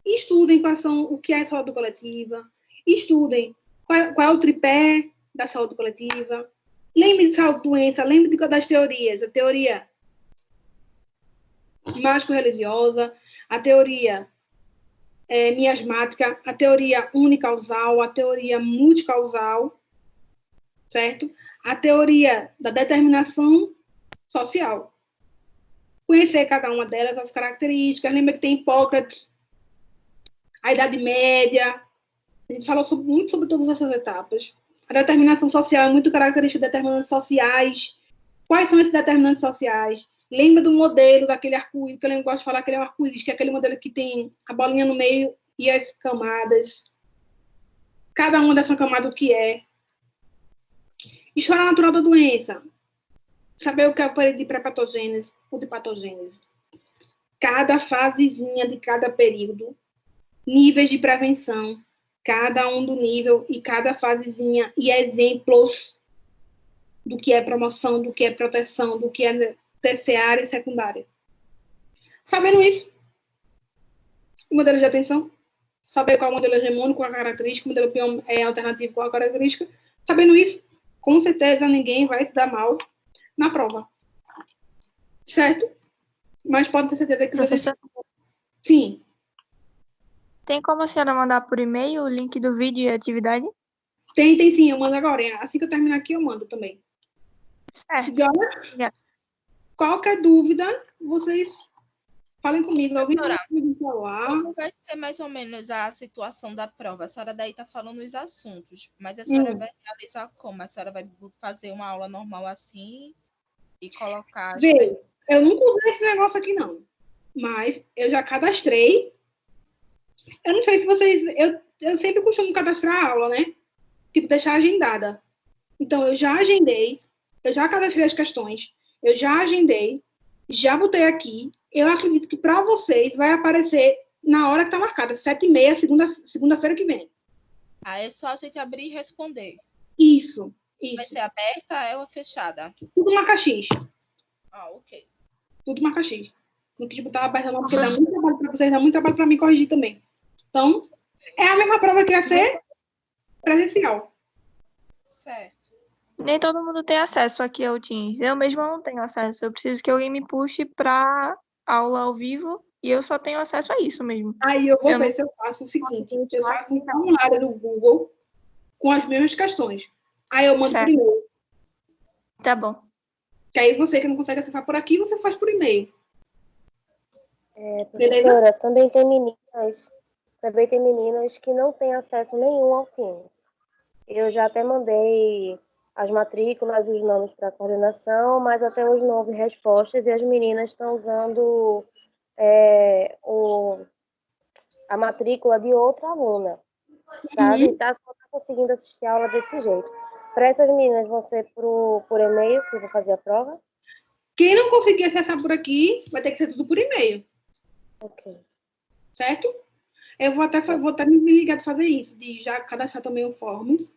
Estudem o que é a saúde coletiva, estudem qual é o tripé da saúde coletiva, lembre de saúde-doença, lembre das teorias, a teoria mágico-religiosa, a teoria miasmática, a teoria unicausal, a teoria multicausal, certo? A teoria da determinação social. Conhecer cada uma delas, as características, lembra que tem Hipócrates, a Idade Média, a gente falou muito sobre todas essas etapas. A determinação social é muito característica de determinantes sociais. Quais são esses determinantes sociais? Lembra do modelo daquele arco-íris, que eu gosto de falar que ele é um arco-íris, que é aquele modelo que tem a bolinha no meio e as camadas. Cada uma dessas camadas o que é. História natural da doença. Saber o que é o período de pré-patogênese ou de patogênese. Cada fasezinha de cada período. Níveis de prevenção. Cada um do nível e cada fasezinha. E exemplos do que é promoção, do que é proteção, do que é terciária e secundária. Sabendo isso, o modelo de atenção, saber qual é o modelo hegemônico, qual a característica, o modelo alternativo, qual a característica. Sabendo isso, com certeza ninguém vai se dar mal na prova. Certo? Mas pode ter certeza que vocês... Sim. Tem como a senhora mandar por e-mail o link do vídeo e a atividade? Tem sim, eu mando agora. Assim que eu terminar aqui, eu mando também. Certo. E olha, qualquer dúvida, vocês falem comigo. Alguém pode falar. Como vai ser mais ou menos a situação da prova? A senhora daí está falando os assuntos, mas a senhora vai realizar como? A senhora vai fazer uma aula normal assim e colocar... Vê, eu nunca usei esse negócio aqui, não. Mas eu já cadastrei. Eu não sei se vocês... Eu sempre costumo cadastrar a aula, né? Tipo, deixar agendada. Então, eu já agendei. Eu já cadastrei as questões. Eu já agendei. Já botei aqui. Eu acredito que para vocês vai aparecer na hora que está marcada, 7h30, segunda-feira que vem. É só a gente abrir e responder. Isso. Vai ser aberta ou fechada? Tudo marca X. Ok. Tudo marca X. Não quis botar aberta não, porque dá muito trabalho para vocês, dá muito trabalho para mim corrigir também. Então, é a mesma prova que ia ser presencial. Certo. Nem todo mundo tem acesso aqui ao Teams. Eu mesma não tenho acesso. Eu preciso que alguém me puxe para aula ao vivo E eu só tenho acesso a isso mesmo. Aí eu vou Eu ver não se eu faço o seguinte, consigo eu usar faço um formulário do Google com as mesmas questões. Aí eu mando por Certo. e-mail. Tá bom. Que aí você que não consegue acessar por aqui, você faz por e-mail. Professora, também tem meninas que não têm acesso nenhum ao Teams. Eu já até mandei as matrículas e os nomes para a coordenação, mas até hoje não houve respostas e as meninas estão usando a matrícula de outra aluna, sabe? Uhum. Só tá conseguindo assistir a aula desse jeito. Para essas meninas vão ser por e-mail que eu vou fazer a prova? Quem não conseguir acessar por aqui, vai ter que ser tudo por e-mail, Ok. certo? Eu vou até me ligar de fazer isso, de já cadastrar também o Forms,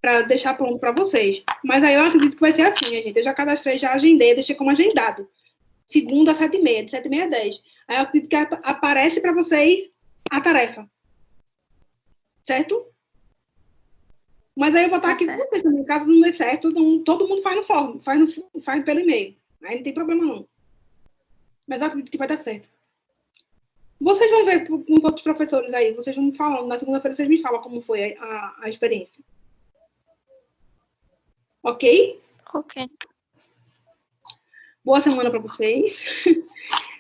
para deixar pronto para vocês. Mas aí eu acredito que vai ser assim, gente. Eu já cadastrei, já agendei, deixei como agendado. Segunda, 7h30, de 7h30 a 10. Aí eu acredito que aparece para vocês a tarefa. Certo? Mas aí eu vou botar Tá aqui com certo. vocês também. Caso não dê certo, todo mundo faz no form, faz pelo e-mail. Aí não tem problema não. Mas eu acredito que vai dar certo. Vocês vão ver com os outros professores aí. Vocês vão me falando. Na segunda-feira vocês me falam como foi a experiência. Ok? Ok. Boa semana para vocês.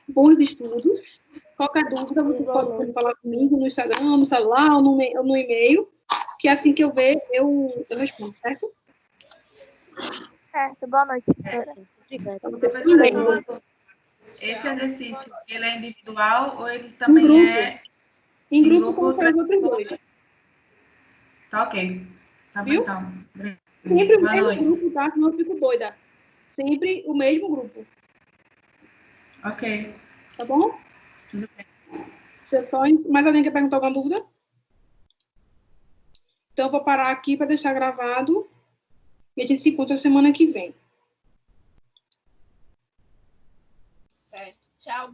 Bons estudos. Qualquer dúvida, vocês podem falar comigo no Instagram, no celular ou no e-mail. Que assim que eu ver, eu respondo, certo? Certo. Boa noite. Obrigada. Professora, esse exercício, ele é individual ou ele também grupo. é Em grupo como foi os outros dois. Tá ok. Tá bom, Viu? então. Sempre o Boa mesmo noite. grupo, tá? Senão eu fico doida. Sempre o mesmo grupo. Ok. Tá bom? Tudo bem. Sessões. Mais alguém quer perguntar alguma dúvida? Então, eu vou parar aqui para deixar gravado. E a gente se encontra semana que vem. Certo. Tchau.